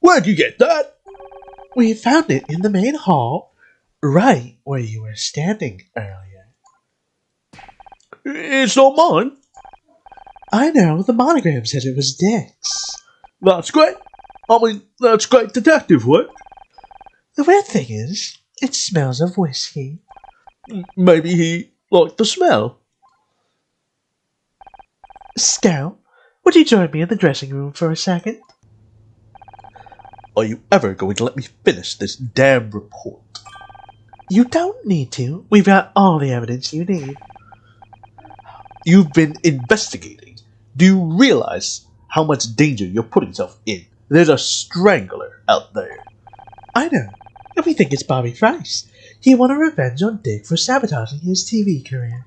Where'd you get that? We found it in the main hall, right where you were standing earlier. It's not mine. I know, the monogram said it was Dick's. That's great. I mean, that's great detective work. The weird thing is, it smells of whiskey. Maybe he liked the smell. Scout, would you join me in the dressing room for a second? Are you ever going to let me finish this damn report? You don't need to. We've got all the evidence you need. You've been investigating. Do you realize how much danger you're putting yourself in? There's a strangler out there. I know. And we think it's Bobby Price. He wanted revenge on Dick for sabotaging his TV career.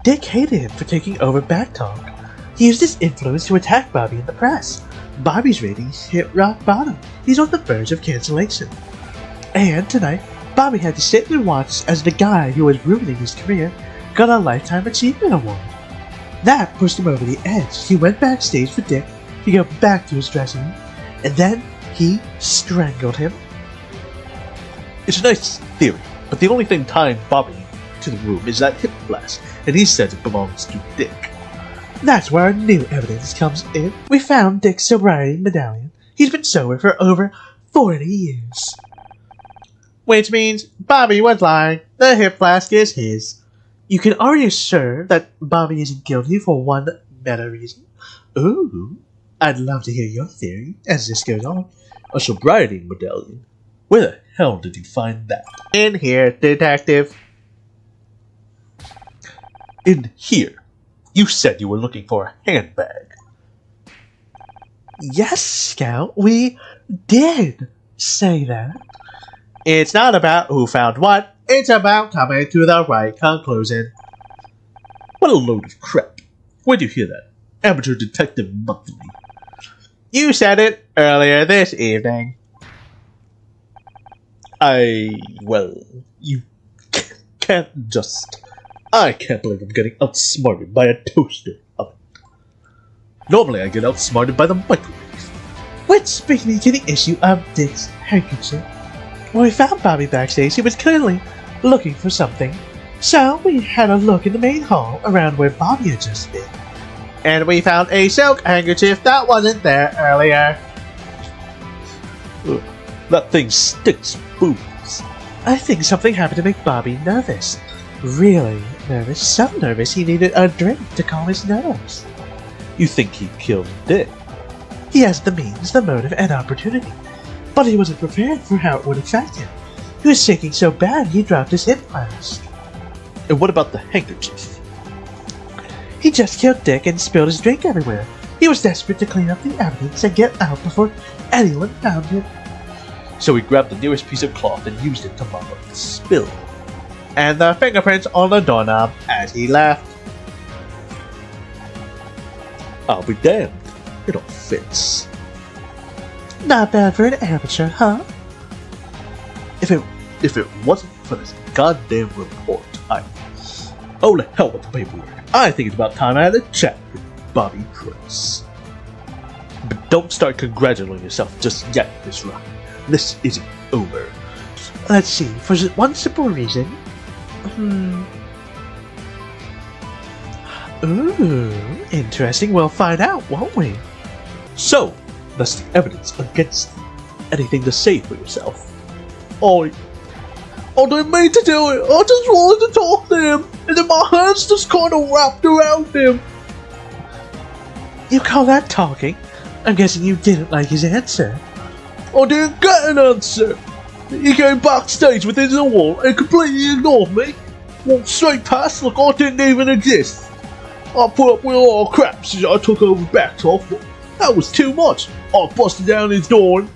Dick hated him for taking over Backtalk. He used his influence to attack Bobby in the press. Bobby's ratings hit rock bottom. He's on the verge of cancellation. And tonight, Bobby had to sit and watch as the guy who was ruining his career got a Lifetime Achievement Award. That pushed him over the edge. He went backstage for Dick to go back to his dressing room, and then he strangled him. It's a nice theory, but the only thing tying Bobby to the room is that hip flask, and he says it belongs to Dick. That's where our new evidence comes in. We found Dick's sobriety medallion. He's been sober for over 40 years. Which means Bobby was lying. The hip flask is his. You can already assure that Bobby isn't guilty for one meta reason. Ooh, I'd love to hear your theory as this goes on. A sobriety medallion? Where the hell did you find that? In here, detective. In here? You said you were looking for a handbag. Yes, Scout, we did say that. It's not about who found what, it's about coming to the right conclusion. What a load of crap. Where'd you hear that? Amateur Detective Monthly. You said it earlier this evening. Well, you can't just... I can't believe I'm getting outsmarted by a toaster oven. Normally I get outsmarted by the microwave. Which brings me to the issue of Dick's handkerchief. When we found Bobby backstage, he was clearly looking for something. So we had a look in the main hall around where Bobby had just been. And we found a silk handkerchief that wasn't there earlier. Ugh, that thing sticks boobies. I think something happened to make Bobby nervous. Really nervous. So nervous he needed a drink to calm his nerves. You think he killed Dick? He has the means, the motive, and opportunity. But he wasn't prepared for how it would affect him. He was shaking so bad he dropped his hip flask. And what about the handkerchief? He just killed Dick and spilled his drink everywhere. He was desperate to clean up the evidence and get out before anyone found him. So he grabbed the nearest piece of cloth and used it to mop up the spill. And the fingerprints on the doorknob as he left. I'll be damned. It all fits. Not bad for an amateur, huh? If it wasn't for this goddamn report, oh, the hell with the paperwork. I think it's about time I had a chat with Bobby Price. But don't start congratulating yourself just yet, Miss Rock. This isn't over. Let's see, for one simple reason. Ooh, interesting. We'll find out, won't we? So, that's the evidence against you. Anything to say for yourself? I didn't mean to do it. I just wanted to talk to him, and then my hands just kind of wrapped around him. You call that talking? I'm guessing you didn't like his answer. I didn't get an answer. He came backstage with his award and completely ignored me. Walked straight past like I didn't even exist. I put up with a lot of crap since I took over Backtalk, but that was too much. I busted down his door,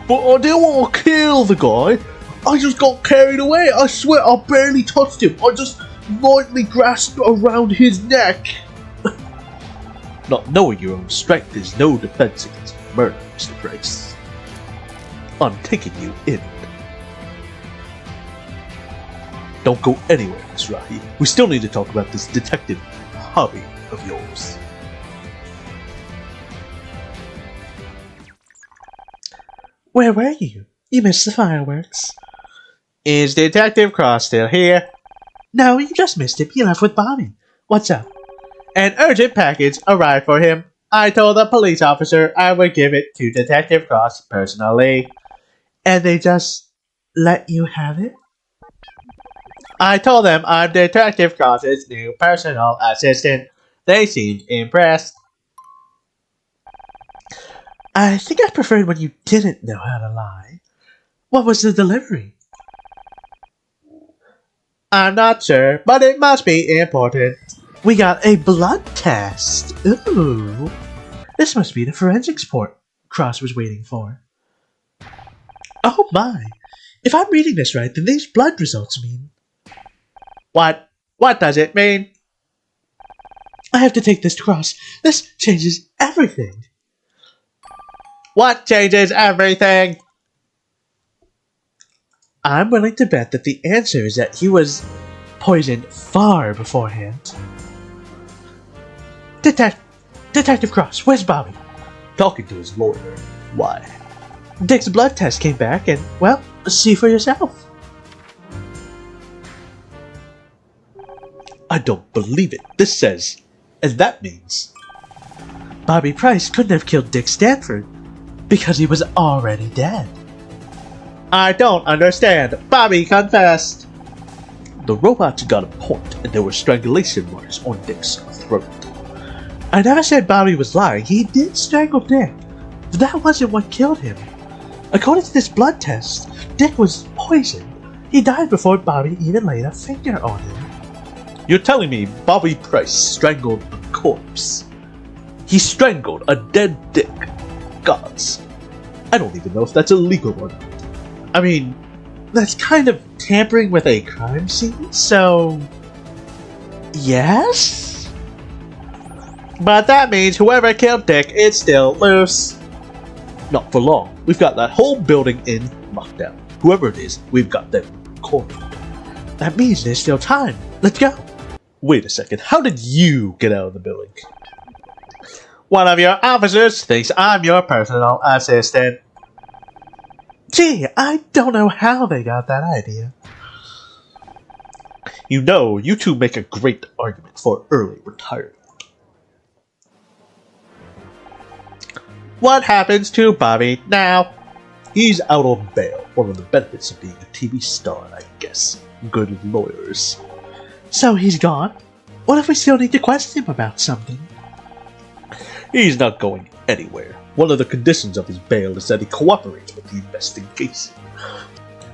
but I didn't want to kill the guy. I just got carried away. I swear I barely touched him. I just lightly grasped around his neck. Not knowing your own strength is no defense against murder, Mr. Price. I'm taking you in. Don't go anywhere, Miss Rahi. We still need to talk about this detective hobby of yours. Where were you? You missed the fireworks. Is Detective Cross still here? No, you just missed him. He left with Bobby. What's up? An urgent package arrived for him. I told the police officer I would give it to Detective Cross personally. And they just let you have it? I told them I'm Detective Cross's new personal assistant. They seemed impressed. I think I preferred when you didn't know how to lie. What was the delivery? I'm not sure, but it must be important. We got a blood test. Ooh. This must be the forensics report Cross was waiting for. Oh my. If I'm reading this right, then these blood results mean... What does it mean? I have to take this to Cross. This changes everything. What changes everything? I'm willing to bet that the answer is that he was poisoned far beforehand. Detective Cross, where's Bobby? Talking to his lawyer. Why? Dick's blood test came back and, well, see for yourself. I don't believe it. This says, and that means... Bobby Price couldn't have killed Dick Stanford because he was already dead. I don't understand. Bobby confessed. The robots got a point, and there were strangulation marks on Dick's throat. I never said Bobby was lying. He did strangle Dick, but that wasn't what killed him. According to this blood test, Dick was poisoned. He died before Bobby even laid a finger on him. You're telling me Bobby Price strangled a corpse? He strangled a dead Dick. Gods. I don't even know if that's illegal or not. I mean, that's kind of tampering with a crime scene, so... yes? But that means whoever killed Dick is still loose. Not for long. We've got that whole building in lockdown. Whoever it is, we've got them cornered. That means there's still time. Let's go. Wait a second. How did you get out of the building? One of your officers thinks I'm your personal assistant. Gee, I don't know how they got that idea. You know, you two make a great argument for early retirement. What happens to Bobby now? He's out on bail. One of the benefits of being a TV star, I guess. Good lawyers. So he's gone? What if we still need to question him about something? He's not going anywhere. One of the conditions of his bail is that he cooperates with the investigation.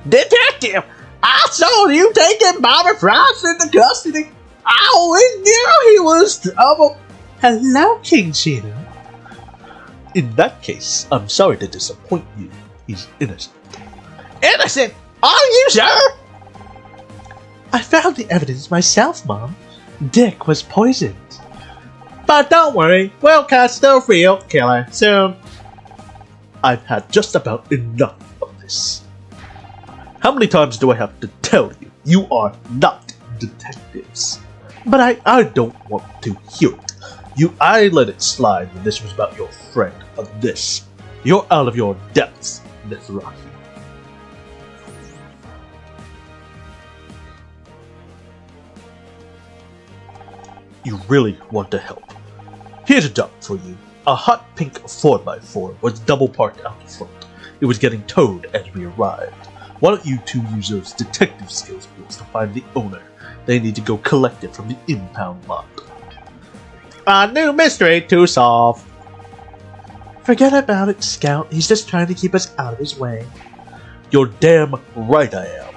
Detective! I saw you taking Bobby Price into custody. I always knew he was trouble. Hello, King Cheetah. In that case, I'm sorry to disappoint you. He's innocent. Innocent? Are you sure? I found the evidence myself, Mom. Dick was poisoned. But don't worry, we'll catch the real killer soon. I've had just about enough of this. How many times do I have to tell you? You are not detectives. But I don't want to hear it. I let it slide when this was about your friend. On this, you're out of your depths, Mithrahi. You really want to help. Here's a job for you. A hot pink 4x4 was double parked out the front. It was getting towed as we arrived. Why don't you two use those detective skills points to find the owner? They need to go collect it from the impound lot. A new mystery to solve. Forget about it, Scout. He's just trying to keep us out of his way. You're damn right I am.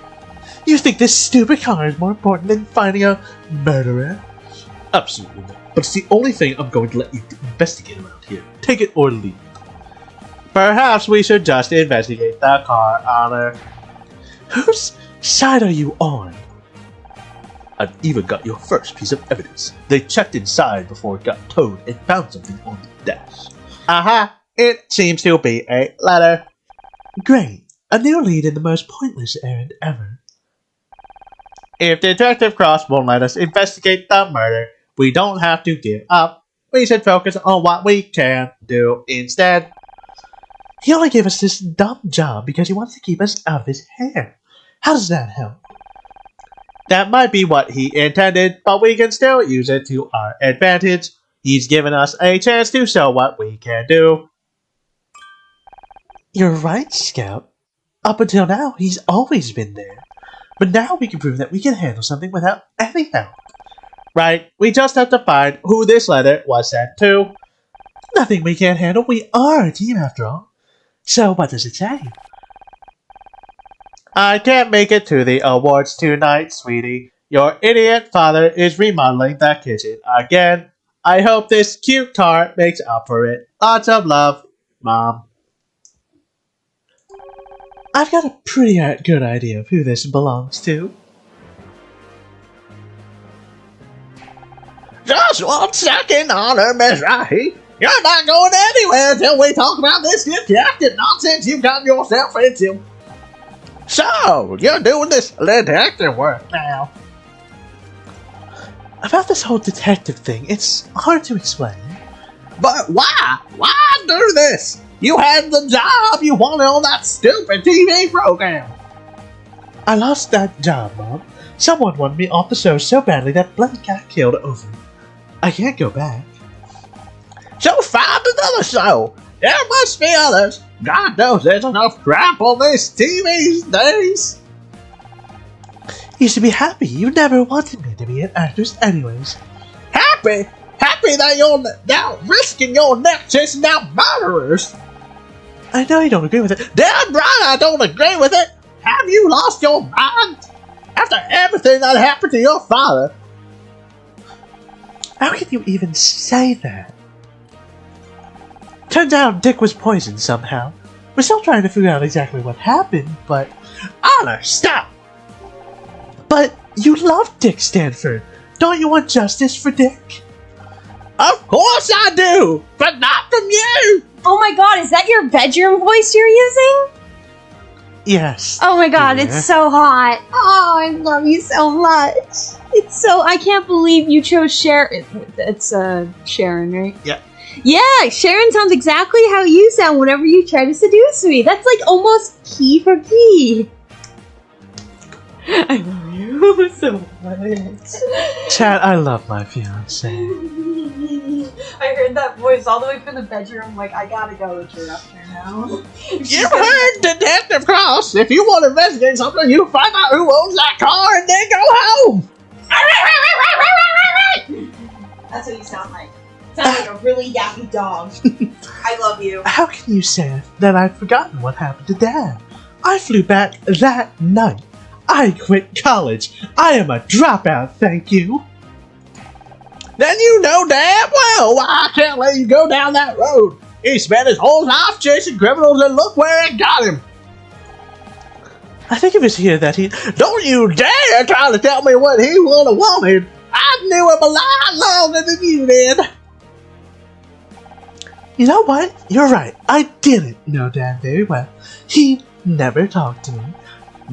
You think this stupid car is more important than finding a murderer? Absolutely not. But it's the only thing I'm going to let you investigate around here. Take it or leave it. Perhaps we should just investigate the car, Honor. Whose side are you on? I've even got your first piece of evidence. They checked inside before it got towed and found something on the dash. Aha! It seems to be a letter. Great. A new lead in the most pointless errand ever. If Detective Cross won't let us investigate the murder, we don't have to give up. We should focus on what we can do instead. He only gave us this dumb job because he wants to keep us out of his hair. How does that help? That might be what he intended, but we can still use it to our advantage. He's given us a chance to show what we can do. You're right, Scout. Up until now, he's always been there. But now we can prove that we can handle something without any help. Right, we just have to find who this letter was sent to. Nothing we can't handle. We are a team after all. So what does it say? I can't make it to the awards tonight, sweetie. Your idiot father is remodeling the kitchen again. I hope this cute tart makes up for it. Lots of love, Mom. I've got a pretty good idea of who this belongs to. Just 1 second, Honor Miss Rahi. You're not going anywhere until we talk about this detective nonsense you've gotten yourself into. So, you're doing this detective work now. About this whole detective thing, it's hard to explain. But why? Why do this? You had the job you wanted on that stupid TV program. I lost that job, Mom. Someone wanted me off the show so badly that Blake got killed over it. I can't go back. So find another show. There must be others. God knows there's enough crap on this TV these days. You should be happy. You never wanted me to be an actress anyways. Happy? Happy that you're now risking your neck chasing out murderers. I know you don't agree with it. Damn right I don't agree with it. Have you lost your mind? After everything that happened to your father. How can you even say that? Turns out Dick was poisoned somehow. We're still trying to figure out exactly what happened, but... Honor, stop! But you love Dick Stanford. Don't you want justice for Dick? Of course I do, but not from you! Oh my god, is that your bedroom voice you're using? Yes. Oh my god, dear. it's so hot. Oh, I love you so much. It's so, I can't believe you chose Sharon. It's Sharon, right? Yeah. Yeah, Sharon sounds exactly how you sound whenever you try to seduce me. That's like almost key for key. I love you so much. Chad, I love my fiance. I heard that voice all the way from the bedroom. Like, I gotta go with her after now. You heard Detective Cross. If you want to investigate something, you find out who owns that car and then go home. That's what you sound like. Sound like a really yappy dog. I love you. How can you say that I've forgotten what happened to Dad? I flew back that night. I quit college. I am a dropout, thank you. Then you know damn well why I can't let you go down that road. He spent his whole life chasing criminals and look where it got him. I think it was here that he... Don't you dare try to tell me what he would have wanted. I knew him a lot longer than you did. You know what? You're right. I didn't know Dad very well. He never talked to me.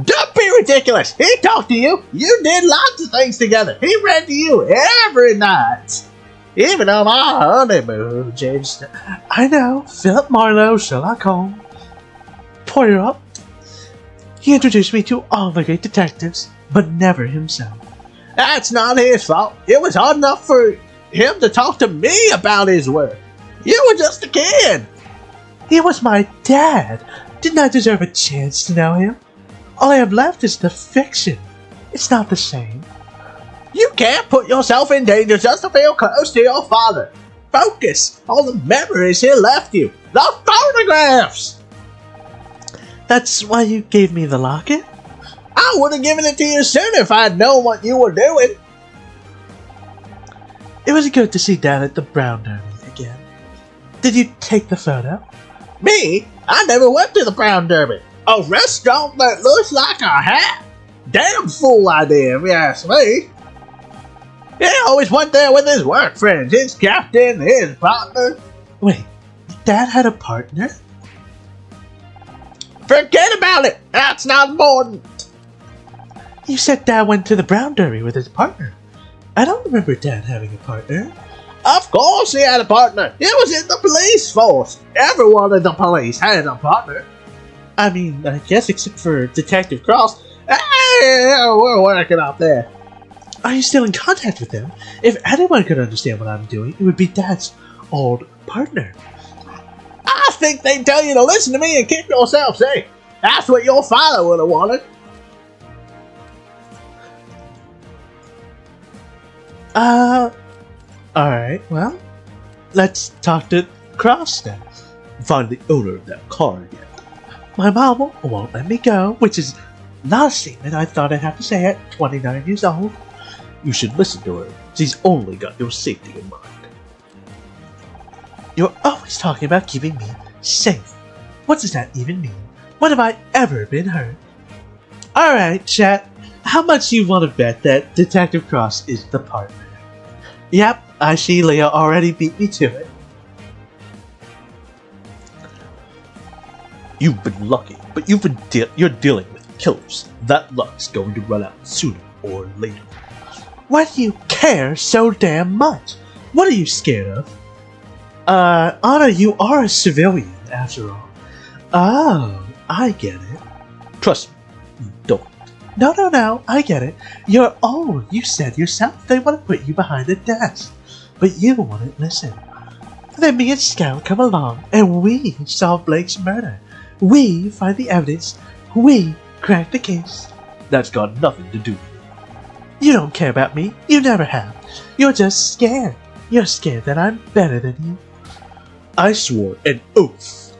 Don't be ridiculous. He talked to you. You did lots of things together. He read to you every night. Even on our honeymoon, James. I know. Philip Marlowe, Sherlock Holmes, Poirot. He introduced me to all the great detectives, but never himself. That's not his fault. It was hard enough for him to talk to me about his work. You were just a kid. He was my dad. Didn't I deserve a chance to know him? All I have left is the fiction. It's not the same. You can't put yourself in danger just to feel close to your father. Focus on the memories he left you. The photographs! That's why you gave me the locket? I would have given it to you sooner if I'd known what you were doing. It was good to see Dad at the Brown Derby again. Did you take the photo? Me? I never went to the Brown Derby. A restaurant that looks like a hat? Damn fool idea, if you ask me. He always went there with his work friends, his captain, his partner. Wait, Dad had a partner? Forget about it. That's not important. You said Dad went to the Brown Derby with his partner. I don't remember Dad having a partner. Of course he had a partner. He was in the police force. Everyone in the police had a partner. I mean, I guess except for Detective Cross. Hey, we're working out there. Are you still in contact with him? If anyone could understand what I'm doing, it would be Dad's old partner. I think they'd tell you to listen to me and keep yourself safe. That's what your father would have wanted. Alright, well, let's talk to Cross then. Find the owner of that car again. My mom won't let me go, which is not a statement I thought I'd have to say at 29 years old. You should listen to her. She's only got your safety in mind. You're always talking about keeping me safe. What does that even mean? When have I ever been hurt? Alright, chat. How much you want to bet that Detective Cross is the partner? Yep, I see Leah already beat me to it. You've been lucky, but you're dealing with killers. That luck's going to run out sooner or later. Why do you care so damn much? What are you scared of? Anna, you are a civilian, after all. Oh, I get it. Trust me, you don't. No, I get it. You're old. You said yourself they want to put you behind a desk. But you wouldn't listen. Then me and Scout come along, and we solve Blake's murder. We find the evidence. We crack the case. That's got nothing to do with it. You don't care about me. You never have. You're just scared. You're scared that I'm better than you. I swore an oath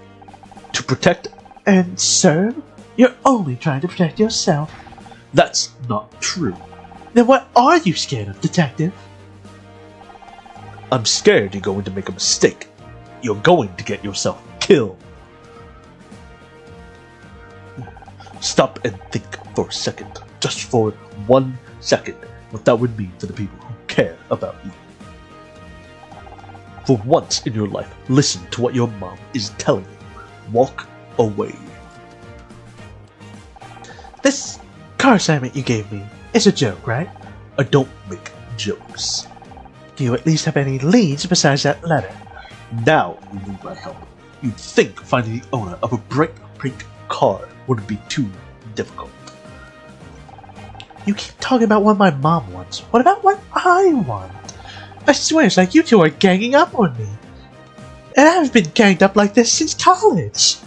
to protect and serve. You're only trying to protect yourself. That's not true. Then what are you scared of, Detective? I'm scared you're going to make a mistake. You're going to get yourself killed. Stop and think for a second, just for 1 second, what that would mean to the people who care about you. For once in your life, listen to what your mom is telling you. Walk away. This car assignment you gave me is a joke, right? I don't make jokes. Do you at least have any leads besides that letter? Now you need my help. You'd think finding the owner of a bright pink car wouldn't be too difficult. You keep talking about what my mom wants. What about what I want? I swear it's like you two are ganging up on me. And I haven't been ganged up like this since college.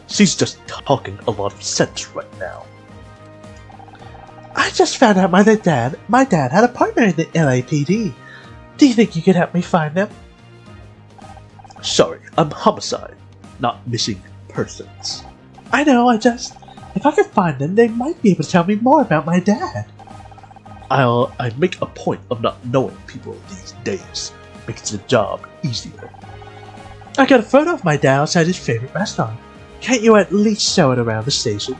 She's just talking a lot of sense right now. I just found out my dad had a partner in the LAPD. Do you think you could help me find them? Sorry, I'm homicide, not missing persons. I know, if I could find them, they might be able to tell me more about my dad. I make a point of not knowing people these days. Makes the job easier. I got a photo of my dad outside his favorite restaurant. Can't you at least show it around the station?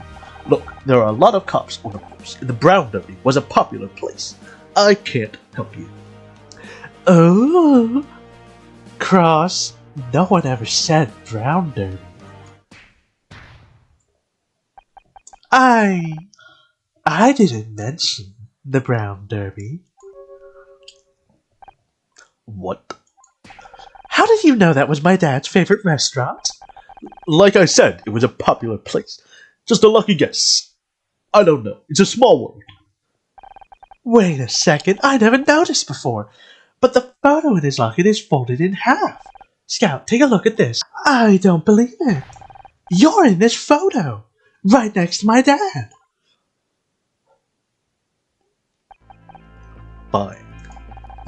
Look, there are a lot of cops on the force, and the Brown Derby was a popular place. I can't help you. Oh, Cross, no one ever said Brown Derby. I didn't mention the Brown Derby. What? How did you know that was my dad's favorite restaurant? Like I said, it was a popular place. Just a lucky guess. I don't know. It's a small world. Wait a second. I never noticed before. But the photo in his locket is folded in half. Scout, take a look at this. I don't believe it. You're in this photo. Right next to my dad. Fine.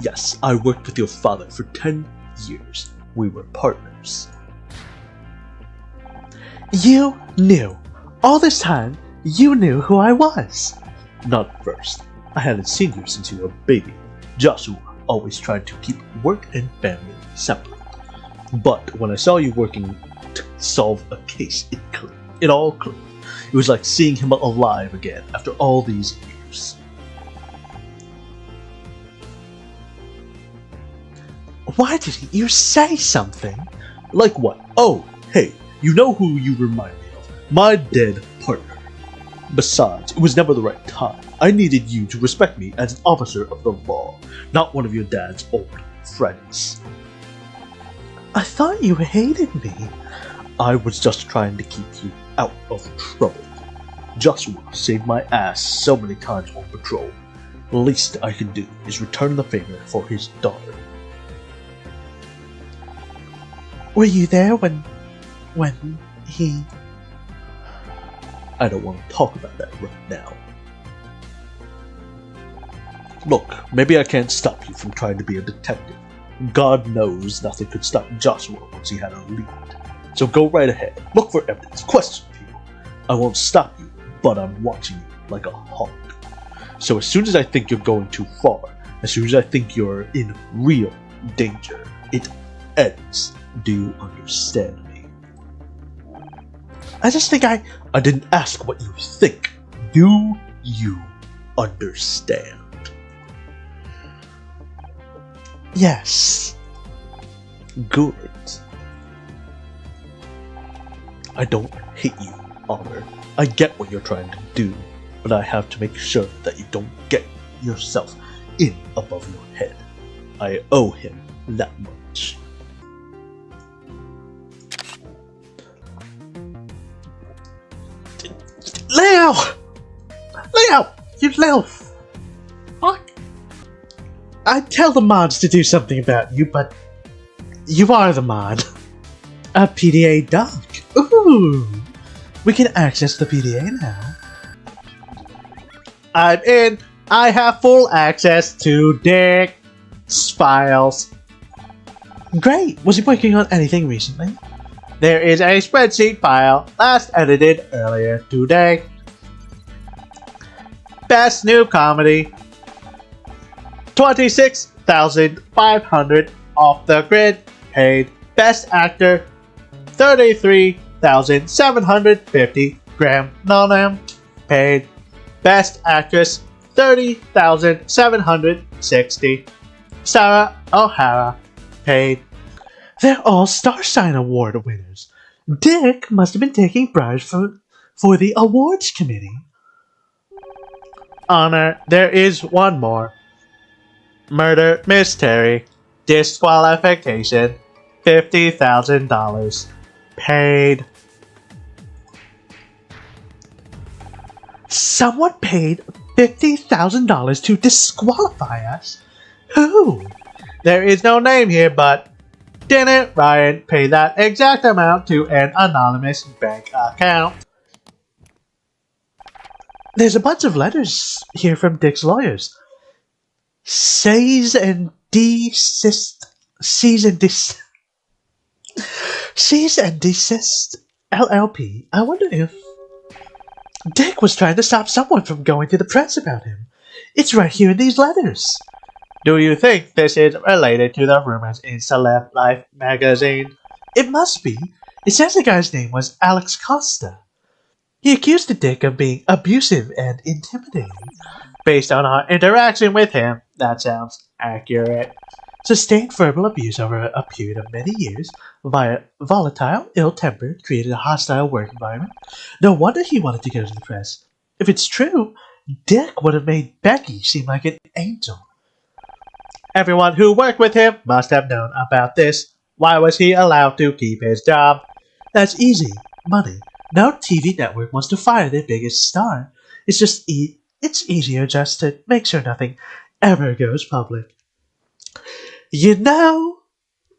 Yes, I worked with your father for 10 years. We were partners. You knew. All this time, you knew who I was. Not at first. I hadn't seen you since you were a baby. Joshua always tried to keep work and family separate. But when I saw you working to solve a case, it all clicked. It was like seeing him alive again after all these years. Why didn't you say something? Like what? Oh, hey, you know who you remind me of? My dead partner. Besides, it was never the right time. I needed you to respect me as an officer of the law, not one of your dad's old friends. I thought you hated me. I was just trying to keep you out of trouble. Joshua saved my ass so many times on patrol. The least I can do is return the favor for his daughter. Were you there when he... I don't want to talk about that right now. Look, maybe I can't stop you from trying to be a detective. God knows nothing could stop Joshua once he had a lead. So go right ahead, look for evidence, question people. I won't stop you, but I'm watching you like a hawk. So as soon as I think you're going too far, as soon as I think you're in real danger, it ends. Do you understand me? I just think I didn't ask what you think. Do you understand? Yes. Good. I don't hate you, Honor. I get what you're trying to do, but I have to make sure that you don't get yourself in above your head. I owe him that much. Leo! Leo! You Leo! What? I'd tell the mods to do something about you, but you are the mod. A PDA dog. Ooh! We can access the PDA now. I'm in. I have full access to Dick's files. Great! Was he working on anything recently? There is a spreadsheet file last edited earlier today. Best new comedy. 26,500 off the grid. Paid. Best actor. 33,750 Graham Nolan. Paid. Best actress. 30,760 Sarah O'Hara. Paid. They're all Star Sign Award winners. Dick must have been taking bribes for the awards committee. Honor, there is one more. Murder mystery. Disqualification. $50,000. Paid. Someone paid $50,000 to disqualify us? Who? There is no name here, but didn't Ryan pay that exact amount to an anonymous bank account? There's a bunch of letters here from Dick's lawyers. Cease and desist LLP. I wonder if Dick was trying to stop someone from going to the press about him. It's right here in these letters. Do you think this is related to the rumors in Celeb Life magazine? It must be. It says the guy's name was Alex Costa. He accused Dick of being abusive and intimidating. Based on our interaction with him, that sounds accurate. Sustained verbal abuse over a period of many years, volatile, ill-tempered, created a hostile work environment. No wonder he wanted to go to the press. If it's true, Dick would have made Becky seem like an angel. Everyone who worked with him must have known about this. Why was he allowed to keep his job? That's easy. Money. No TV network wants to fire their biggest star. It's just it's easier just to make sure nothing ever goes public. You know,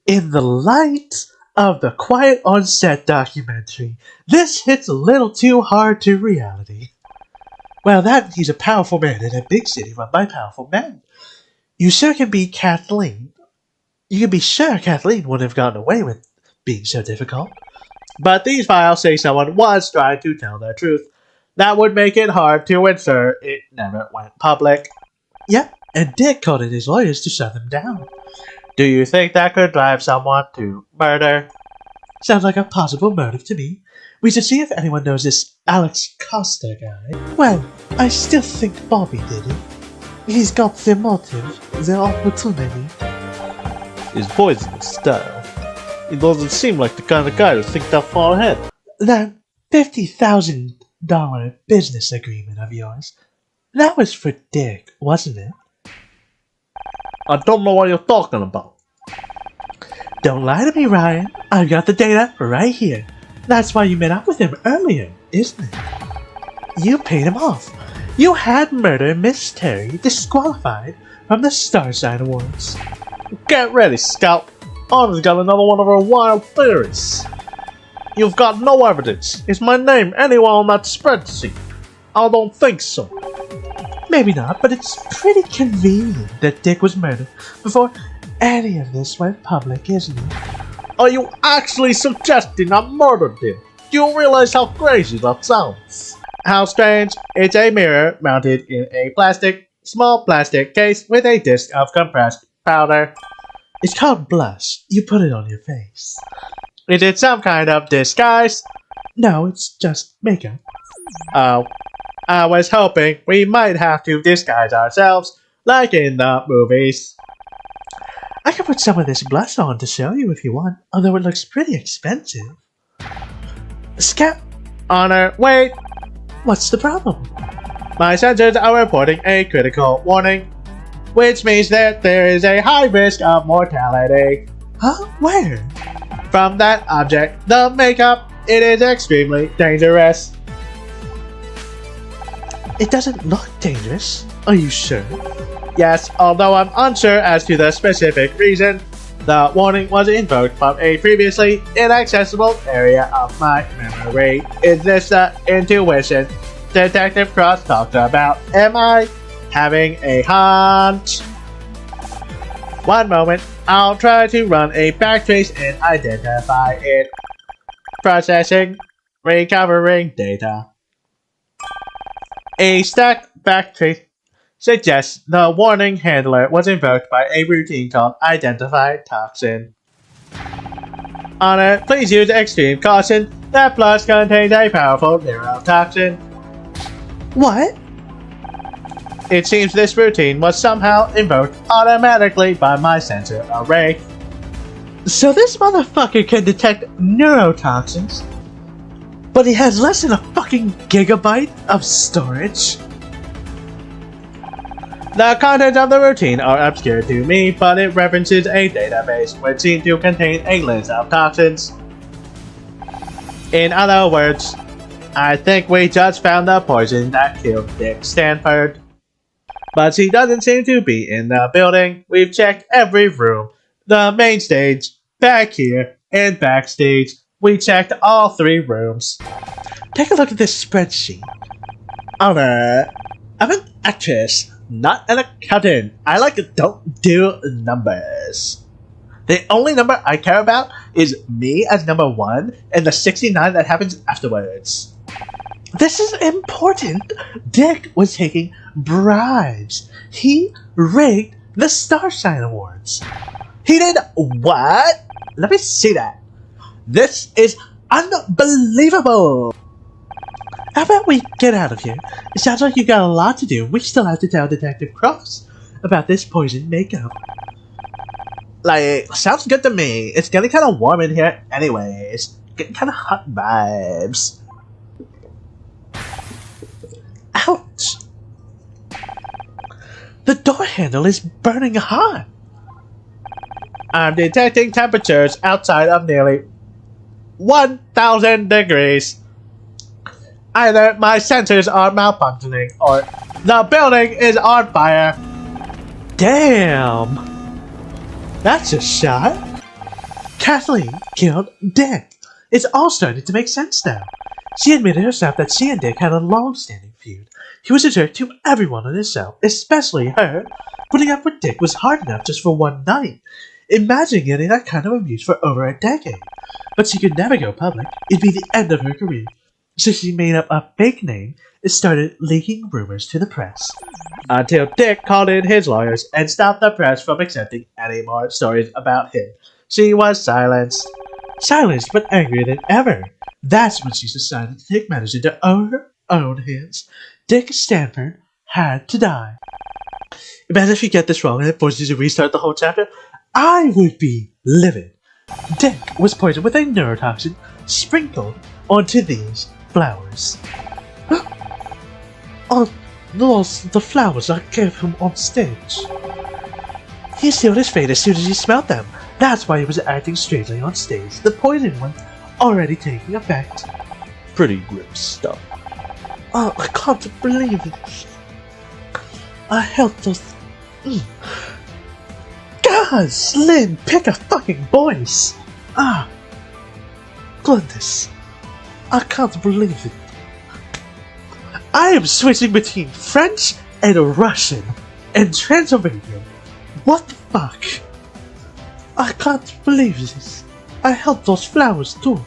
in the light of the Quiet on Set documentary, this hits a little too hard to reality. Well, he's a powerful man in a big city run by powerful men. You sure can be Kathleen. You can be sure Kathleen wouldn't have gotten away with being so difficult. But these files say someone was trying to tell the truth. That would make it hard to ensure it never went public. Yep, and Dick called in his lawyers to shut them down. Do you think that could drive someone to murder? Sounds like a possible motive to me. We should see if anyone knows this Alex Costa guy. Well, I still think Bobby did it. He's got the motive, the opportunity. His poisonous style. He doesn't seem like the kind of guy to think that far ahead. That $50,000 business agreement of yours. That was for Dick, wasn't it? I don't know what you're talking about. Don't lie to me, Ryan. I've got the data right here. That's why you met up with him earlier, isn't it? You paid him off. You had murder Miss Terry disqualified from the Star Sign Awards. Get ready, Scout. Anna's got another one of her wild theories. You've got no evidence. Is my name anywhere on that spreadsheet? I don't think so. Maybe not, but it's pretty convenient that Dick was murdered before any of this went public, isn't it? Are you actually suggesting I murdered him? Do you realize how crazy that sounds? How strange. It's a mirror mounted in a small plastic case with a disc of compressed powder. It's called blush. You put it on your face. Is it some kind of disguise? No, it's just makeup. Oh, I was hoping we might have to disguise ourselves, like in the movies. I can put some of this blush on to show you if you want, although it looks pretty expensive. Scout, Honor, wait! what's the problem? My sensors are reporting a critical warning, which means that there is a high risk of mortality. Huh? Where? From that object, the makeup, it is extremely dangerous. It doesn't look dangerous. Are you sure? Yes, although I'm unsure as to the specific reason, the warning was invoked from a previously inaccessible area of my memory. Is this the intuition Detective Cross talked about? Am I having a hunch? One moment, I'll try to run a backtrace and identify it. Processing, recovering data. A stack backtrace suggests the warning handler was invoked by a routine called Identify Toxin. Honor, please use extreme caution. That plus contains a powerful neurotoxin. What? It seems this routine was somehow invoked automatically by my sensor array. So this motherfucker can detect neurotoxins, but he has less than a fucking gigabyte of storage? The contents of the routine are obscure to me, but it references a database which seems to contain a list of toxins. In other words, I think we just found the poison that killed Dick Stanford. But she doesn't seem to be in the building. We've checked every room. The main stage, back here, and backstage. We checked all 3 rooms. Take a look at this spreadsheet. I'm an actress, not an accountant. I don't do numbers. The only number I care about is me as number 1 and the 69 that happens afterwards. This is important. Dick was taking bribes. He rigged the Star Sign Awards. He did what? Let me see that. This is unbelievable. How about we get out of here? It sounds like you got a lot to do. We still have to tell Detective Cross about this poison makeup. Like, sounds good to me. It's getting kind of warm in here anyways. Getting kind of hot vibes. Ouch! The door handle is burning hot. I'm detecting temperatures outside of nearly 1,000 degrees. Either my sensors are malfunctioning or the building is on fire. Damn! That's a shot. Kathleen killed Dick. It's all starting to make sense now. She admitted herself that she and Dick had a long-standing feud. He was a jerk to everyone on his show, especially her. Putting up with Dick was hard enough just for one night. Imagine getting that kind of abuse for over a decade. But she could never go public. It'd be the end of her career. So she made up a fake name and started leaking rumors to the press. Until Dick called in his lawyers and stopped the press from accepting any more stories about him. She was silenced. Silenced but angrier than ever. That's when she decided to take matters into her own hands. Dick Stanford had to die. Imagine if you get this wrong and it forces you to restart the whole chapter. I would be livid. Dick was poisoned with a neurotoxin sprinkled onto these flowers. Oh, those the flowers I gave him on stage. He sealed his fate as soon as he smelled them. That's why he was acting strangely on stage. The poison was already taking effect. Pretty grim stuff. Oh, I can't believe it. I held those... Guys, Lynn, pick a fucking voice. Ah. Goodness. I can't believe it. I am switching between French and Russian and Transylvanian. What the fuck? I can't believe this. I held those flowers too.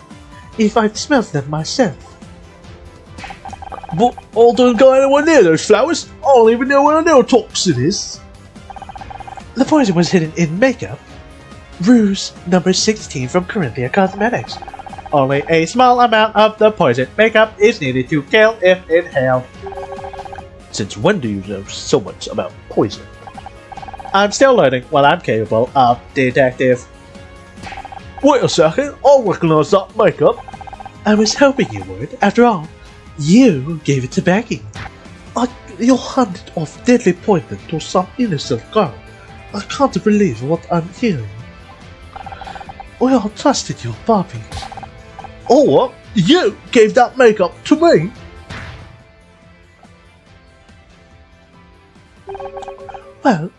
If I'd smelled them myself. But I don't go anywhere near those flowers. I don't even know where their toxin is. The poison was hidden in makeup. Ruse number 16 from Corinthia Cosmetics. Only a small amount of the poison makeup is needed to kill if inhaled. Since when do you know so much about poison? I'm still learning what I'm capable of, detective. Wait a second, I'll recognize that makeup. I was hoping you would. After all, you gave it to Becky. You handed off deadly poison to some innocent girl. I can't believe what I'm hearing. We all trusted you, Bobby. Oh what? You gave that makeup to me? Well,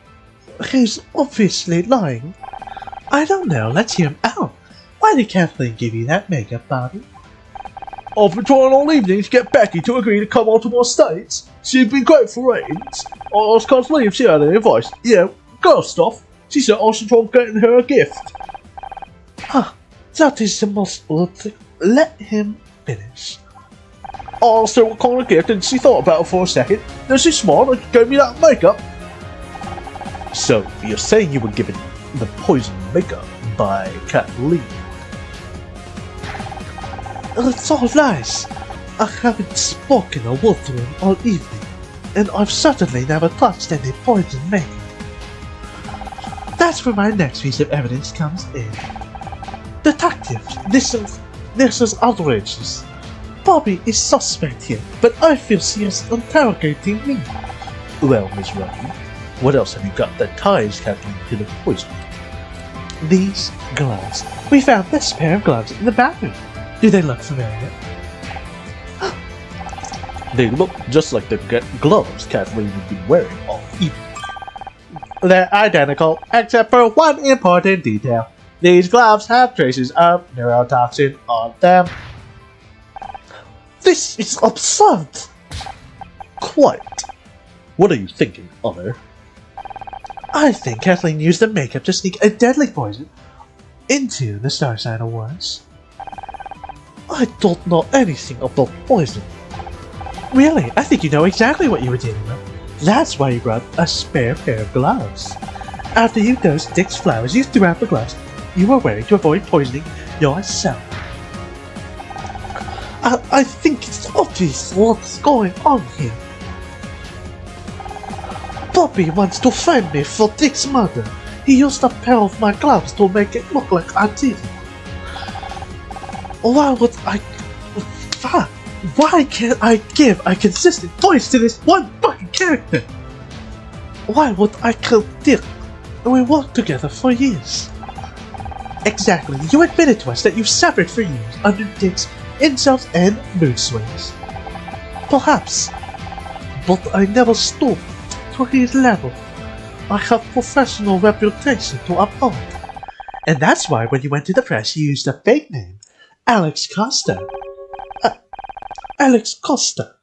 he's obviously lying. I don't know, let's hear him out. Why did Kathleen give you that makeup, Bobby? I've been trying all evening to get Becky to agree to come onto my stage. She'd been great for ratings. I asked Kathleen if she had any advice. Girl stuff. She said I should try getting her a gift. Ah, that is the most odd thing. Let him finish. I asked her what kind of gift and she thought about it for a second. Then she smiled and gave me that makeup. So, you're saying you were given the poison makeup by Kathleen? It's all lies. I haven't spoken a word to him all evening, and I've certainly never touched any poison makeup. That's where my next piece of evidence comes in. Detective, this is outrageous. Bobby is suspect here, but I feel she is interrogating me. Well, Miss Rodney, what else have you got that ties Kathleen to the poison? These gloves. We found this pair of gloves in the bathroom. Do they look familiar? They look just like the gloves Kathleen would be wearing all evening. They're identical, except for one important detail. These gloves have traces of neurotoxin on them. This is absurd! Quite. What are you thinking, Honor? I think Kathleen used the makeup to sneak a deadly poison into the Star Sign Awards. I don't know anything about poison. Really? I think you know exactly what you were dealing with. That's why you brought a spare pair of gloves. After you dosed Dick's flowers, you threw out the gloves you were wearing to avoid poisoning yourself. I think it's obvious what's going on here. Bobby wants to frame me for Dick's murder. He used a pair of my gloves to make it look like I did it. Why would I... Why can't I give a consistent voice to this one fucking character? Why would I kill Dick? We worked together for years. Exactly, you admitted to us that you suffered for years under Dick's insults and mood swings. Perhaps, but I never stooped to his level. I have professional reputation to uphold. And that's why when you went to the press you used a fake name, Alex Costa. Alex Costa.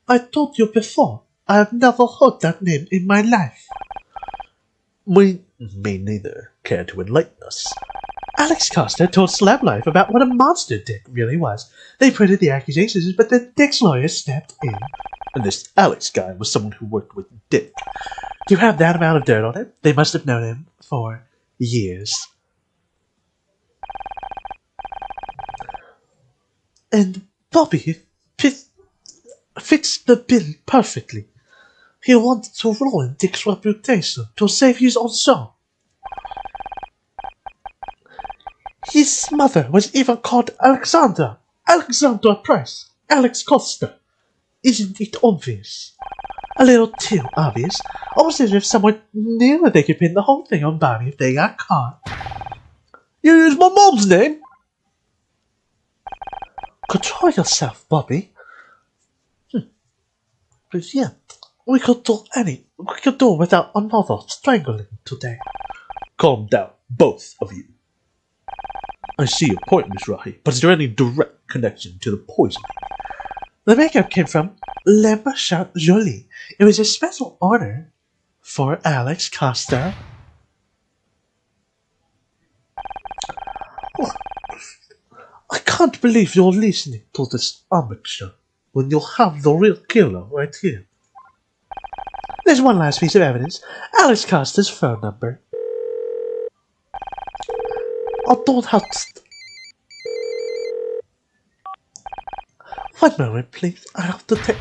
I told you before, I have never heard that name in my life. We may neither care to enlighten us. Alex Costa told Slab Life about what a monster Dick really was. They printed the accusations, but then Dick's lawyer stepped in. And this Alex guy was someone who worked with Dick. Do you have that amount of dirt on him? They must have known him for years. And Bobby fits the bill perfectly. He wanted to ruin Dick's reputation to save his own soul. His mother was even called Alexandra Price, Alex Costa. Isn't it obvious? A little too obvious. Almost as if someone knew that they could pin the whole thing on Bobby if they got caught. You use my mom's name? Control yourself, Bobby. But yeah, we could do without another strangling today. Calm down, both of you. I see your point, Miss Rahi, but is there any direct connection to the poisoning? The makeup came from Le Machin Jolie. It was a special order for Alex Costa. I can't believe you're listening to this amateur when you have the real killer right here. There's one last piece of evidence. Alex Costa's phone number. I don't have to... One moment, please. I have to take...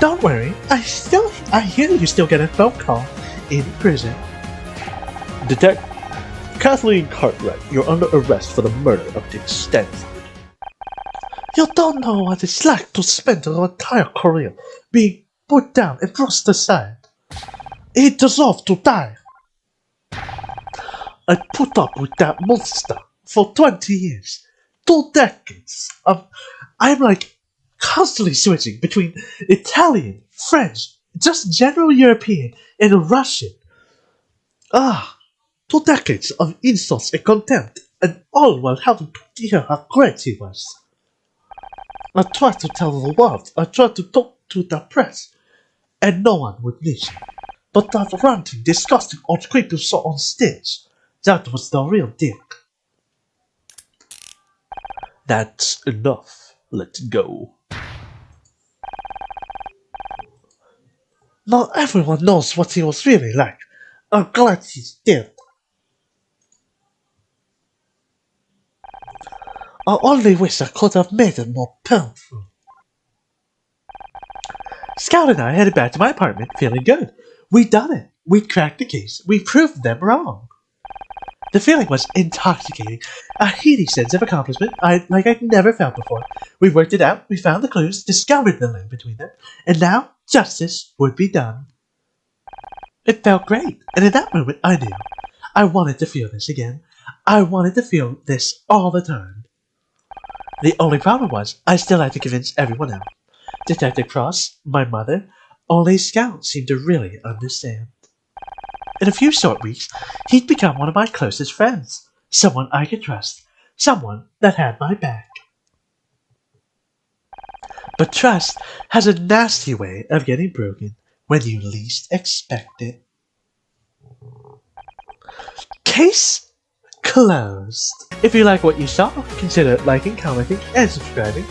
Don't worry. I hear you still get a phone call in prison. Detective Kathleen Cartwright, you're under arrest for the murder of Dick Stanford. You don't know what it's like to spend your entire career being put down and thrust aside. He deserved to die. I put up with that monster for 20 years. 2 decades of... I'm like constantly switching between Italian, French, just general European, and Russian. 2 decades of insults and contempt, and all while having to hear how great he was. I tried to tell the world, I tried to talk to the press, and no one would listen. But that ranting, disgusting old creep you saw on stage, that was the real Dick. That's enough. Let's go. Not everyone knows what he was really like. I'm glad he's dead. I only wish I could have made it more painful. Scout and I headed back to my apartment feeling good. We'd done it. We'd cracked the case. We proved them wrong. The feeling was intoxicating. A heady sense of accomplishment I'd never felt before. We worked it out. We found the clues, discovered the link between them, and now justice would be done. It felt great, and in that moment I knew. I wanted to feel this again. I wanted to feel this all the time. The only problem was, I still had to convince everyone else. Detective Cross, my mother, only Scout seemed to really understand. In a few short weeks, he'd become one of my closest friends. Someone I could trust. Someone that had my back. But trust has a nasty way of getting broken when you least expect it. Case closed. If you like what you saw, consider liking, commenting, and subscribing.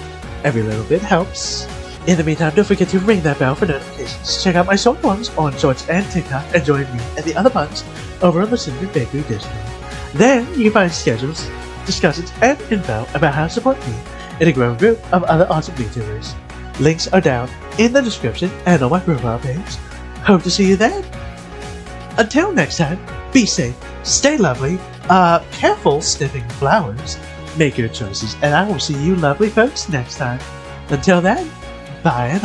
Every little bit helps. In the meantime, don't forget to ring that bell for notifications. Check out my short ones on Shorts and TikTok, and join me and the other bunch over on the Cinnamon Bakery Discord. Then you can find schedules, discussions, and info about how to support me in a growing group of other awesome VTubers. Links are down in the description and on my profile page. Hope to see you then. Until next time, be safe, stay lovely, careful sniffing flowers, make your choices, and I will see you lovely folks next time. Until then, bye and